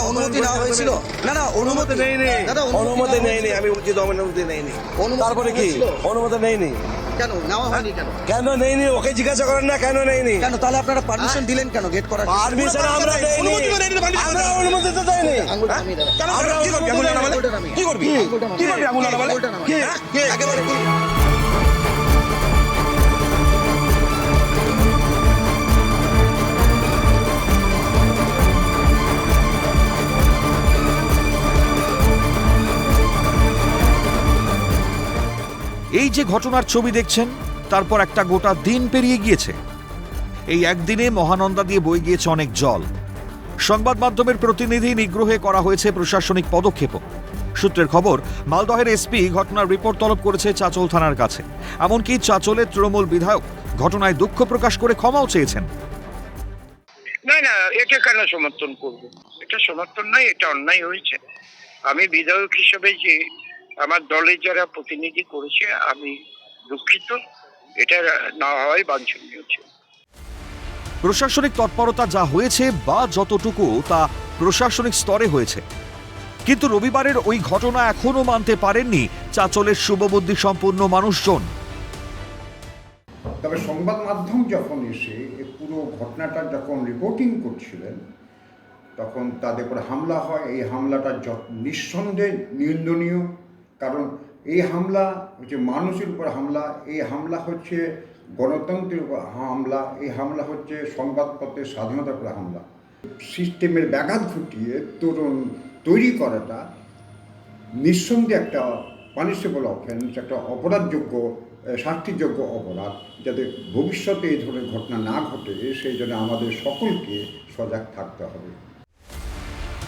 অনুমতি নেওয়া হয়েছিল? না অনুমতি নেইনি, দাদা অনুমতি নেইনি, আমি বলছি তো অনুমতি নেইনি। তারপরে কি অনুমতি নেইনি? কেন নেওয়া হয়নি? কেন নেইনি ওকে জিজ্ঞাসা করেন না, কেন নেইনি? কেন তাহলে আপনারা পারমিশন দিলেন কেন গেট করার? পারমিশন আমরা দেইনি, আমরা অনুমতি তো দেইনি। আঙ্গুলটা নামিয়ে দাও। আমরা কি করবি? আঙুল নামালে কি করবি? কি করবি আঙুল নামালে? কি একেবারে এই যে ঘটনার ছবি দেখছেন, তারপর একটা গোটা দিন পেরিয়ে গিয়েছে। এই একদিনে মহানন্দা দিয়ে বয়ে গিয়েছে অনেক জল। সংবাদ মাধ্যমের প্রতিনিধি নিগ্রহে করা হয়েছে প্রশাসনিক পদক্ষেপও। সূত্রের খবর, মালদহের এসপি ঘটনার রিপোর্ট তলব করেছে চাঁচল থানার কাছে। এমনকি চাঁচলের তৃণমূল বিধায়ক ঘটনায় দুঃখ প্রকাশ করে ক্ষমাও চেয়েছেন। না এটা কেন সমর্থন করব? এটা সমর্থন নয়, এটা অন্যায় হয়েছে। আমি বিধায়ক হিসেবে যে আমার দলের যারা প্রতিনিধি করেছে, আমি দুঃখিত। এটা না হয় বাঞ্ছনীয় ছিল। প্রশাসনিক তৎপরতা যা হয়েছে বা যতটুকু তা প্রশাসনিক স্তরে হয়েছে, কিন্তু রবিবারের ওই ঘটনা এখনো মানতে পারেননি চাঁচলের শুভবুদ্ধি সম্পূর্ণ মানুষজন। তবে সংবাদ মাধ্যম যখন এসে পুরো ঘটনাটা যখন রিপোর্টিং করছিলেন, তখন তাদের উপর হামলা হয়। এই হামলাটা নিঃসন্দেহে নিন্দনীয়, কারণ এই হামলা হচ্ছে মানুষের উপর হামলা, এই হামলা হচ্ছে গণতন্ত্রের উপর হামলা, এই হামলা হচ্ছে সংবাদপত্রের স্বাধীনতার উপর হামলা। সিস্টেমের ব্যাঘাত ঘটিয়ে তৈরি করাটা নিঃসন্দেহে একটা পানিশেবল অফেন্স, একটা অপরাধযোগ্য, শাস্তিযোগ্য অপরাধ। যাতে ভবিষ্যতে এই ধরনের ঘটনা না ঘটে সেই জন্য আমাদের সকলকে সজাগ থাকতে হবে।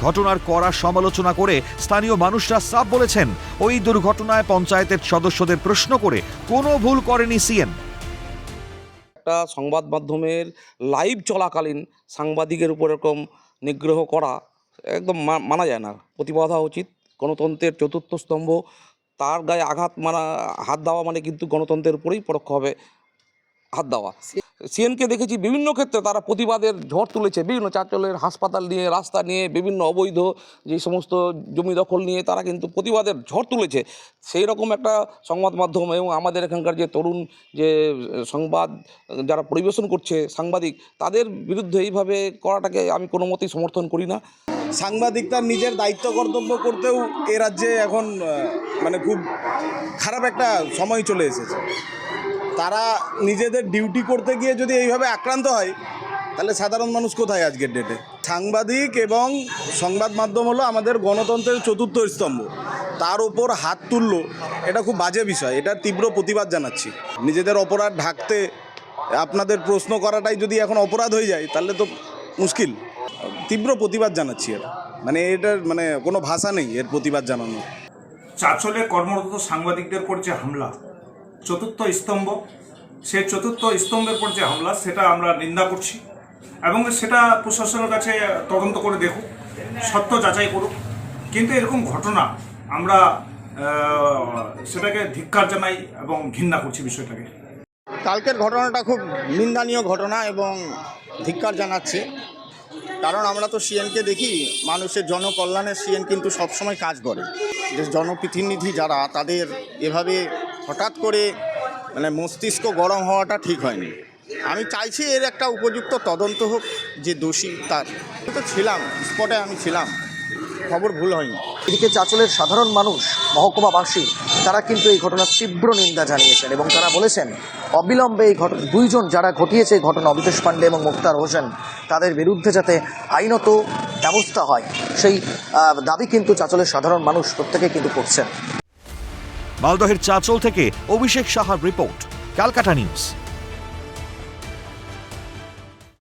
ঘটনার কড়া সমালোচনা করে স্থানীয় মানুষরা সাফ বলেছেন, ওই দুর্ঘটনায় পঞ্চায়েতের সদস্যদের প্রশ্ন করে কোনো ভুল করেনি সিএন। একটা সংবাদ মাধ্যমের লাইভ চলাকালীন সাংবাদিকের উপর এরকম নিগ্রহ করা একদম মানা যায় না। প্রতিবাদ হওয়া উচিত। গণতন্ত্রের চতুর্থ স্তম্ভ, তার গায়ে হাত দেওয়া মানে কিন্তু গণতন্ত্রের উপরেই পরোক্ষভাবে হাত দেওয়া। সিএনকে দেখেছি বিভিন্ন ক্ষেত্রে তারা প্রতিবাদের ঝড় তুলেছে, বিভিন্ন চাঁচলের হাসপাতাল নিয়ে, রাস্তা নিয়ে, বিভিন্ন অবৈধ যে সমস্ত জমি দখল নিয়ে তারা কিন্তু প্রতিবাদের ঝড় তুলেছে। সেই রকম একটা সংবাদ মাধ্যম এবং আমাদের এখানকার যে তরুণ যে সংবাদ যারা পরিবেশন করছে সাংবাদিক, তাদের বিরুদ্ধে এইভাবে করাটাকে আমি কোনো মতেই সমর্থন করি না। সাংবাদিক তার নিজের দায়িত্ব কর্তব্য করতেও এ রাজ্যে এখন মানে খুব খারাপ একটা সময় চলে এসেছে। তারা নিজেদের ডিউটি করতে গিয়ে যদি এইভাবে আক্রান্ত হয়, তাহলে সাধারণ মানুষ কোথায় আজকের ডেটে? সাংবাদিক এবং সংবাদ মাধ্যম হলো আমাদের গণতন্ত্রের চতুর্থ স্তম্ভ, তার ওপর হাত তুললো, এটা খুব বাজে বিষয়। এটা তীব্র প্রতিবাদ জানাচ্ছি। নিজেদের অপরাধ ঢাকতে আপনাদের প্রশ্ন করাটাই যদি এখন অপরাধ হয়ে যায়, তাহলে তো মুশকিল। তীব্র প্রতিবাদ জানাচ্ছি। এটার কোনো ভাষা নেই এর প্রতিবাদ জানানোর। চাঁচলে কর্মরত সাংবাদিকদের উপর যে হামলা, চতুর্থ স্তম্ভ, সেই চতুর্থ স্তম্ভের উপর যে হামলা, সেটা আমরা নিন্দা করছি এবং সেটা প্রশাসনের কাছে তদন্ত করে দেখুক, সত্য যাচাই করুক। কিন্তু এরকম ঘটনা আমরা সেটাকে ধিক্কার জানাই এবং ঘৃণা করছি বিষয়টাকে। কালকের ঘটনাটা খুব নিন্দনীয় ঘটনা এবং ধিক্কার জানাচ্ছি। কারণ আমরা তো সিএনকে দেখি মানুষের জনকল্যাণে সিএন কিন্তু সবসময় কাজ করে। যে জনপ্রতিনিধি যারা, তাদের এভাবে হঠাৎ করে মস্তিষ্ক গরম হওয়াটা ঠিক হয়নি। আমি চাইছি এর একটা উপযুক্ত তদন্ত হোক, যে দোষী তার। তো ছিলাম স্পটে, আমি ছিলাম, খবর ভুল হয়নি। এদিকে চাঁচলের সাধারণ মানুষ, মহকুমাবাসী, তারা কিন্তু এই ঘটনার তীব্র নিন্দা জানিয়েছেন এবং তারা বলেছেন অবিলম্বে এই দুইজন যারা ঘটিয়েছে এই ঘটনা, অমিতেশ পাণ্ডে এবং মুক্তার হোসেন, তাদের বিরুদ্ধে যাতে আইনত ব্যবস্থা হয়, সেই দাবি কিন্তু চাঁচলের সাধারণ মানুষ প্রত্যেকে কিন্তু করছেন। মালদহের চাঁচল থেকে অভিষেক সাহার রিপোর্ট, ক্যালকাটা নিউজ।